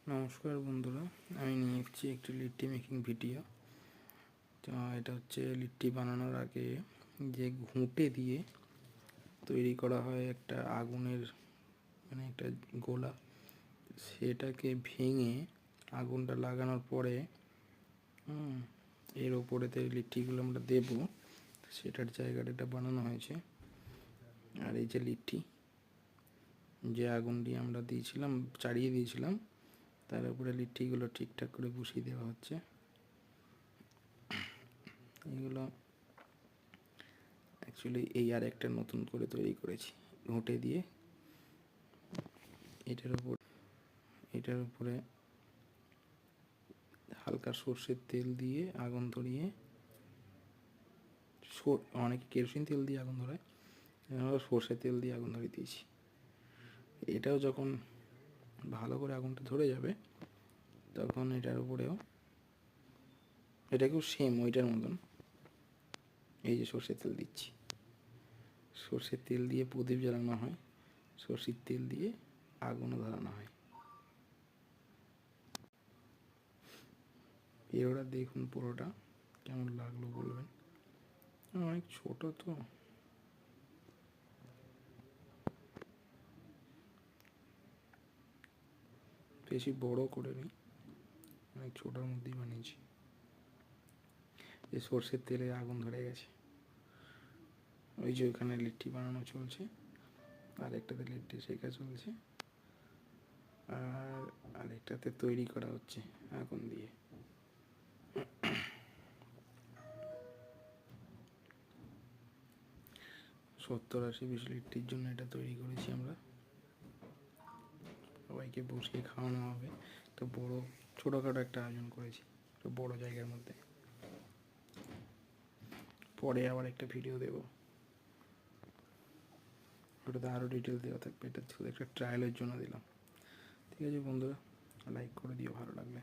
নমস্কার বন্ধুরা, আমি নিয়ে এসেছি একটি লিট্টি মেকিং ভিডিও। তো এটা হচ্ছে লিট্টি বানানোর আগে যে ঘুঁটে দিয়ে তৈরি করা হয় একটা আগুনের একটা গোলা, সেটাকে ভেঙে আগুনটা লাগানোর পরে এর ওপরেতে লিট্টিগুলো আমরা দেবো, সেটার জায়গাটা এটা বানানো হয়েছে। আর এই যে লিট্টি, যে আগুনটি আমরা দিয়েছিলাম, চালিয়ে দিয়েছিলাম, তার উপরে লিট্টিগুলো ঠিকঠাক করে বসিয়ে দেওয়া হচ্ছে। এগুলো অ্যাকচুয়ালি এই আর একটা নতুন করে তৈরি করেছি ঘুঁটে দিয়ে। এটার উপরে হালকা সর্ষের তেল দিয়ে আগুন ধরিয়ে, অনেকে কেরোসিন তেল দিয়ে আগুন ধরায়, আমরা সর্ষের তেল দিয়ে আগুন ধরিয়ে দিয়েছি। এটাও যখন ভালো করে আগুনটা ধরে যাবে, তখন এটার উপরেও এটাকেও সেম ওইটার মতন এই যে সর্ষের তেল দিচ্ছি। সর্ষের তেল দিয়ে প্রদীপ জ্বালানো হয়, সর্ষের তেল দিয়ে আগুনও ধরানো হয়। এরোটা দেখুন পুরোটা কেমন লাগলো বলবেন। অনেক ছোট তো, বেশি বড় করে নি, অনেক ছোটোর মধ্যেই বানিয়েছি। যে সর্ষের তেলে আগুন ধরে গেছে, ওই যে ওইখানে লিট্টি বানানো চলছে, আর একটাতে লিট্টি শেখা চলছে, আর আরেকটাতে তৈরি করা হচ্ছে আগুন দিয়ে। 70-80 পিস লিট্টির জন্য এটা তৈরি করেছি আমরা। সবাইকে বসিয়ে খাওয়ানো হবে। একটা বড় ছোটোখাটো একটা আয়োজন করেছি একটা বড় জায়গার মধ্যে। পরে আবার একটা ভিডিও দেবো, ওটাতে আরও ডিটেল দেওয়া থাকবে। এটা শুধু একটা ট্রায়ালের জন্য দিলাম। ঠিক আছে বন্ধুরা, লাইক করে দিও ভালো লাগলে।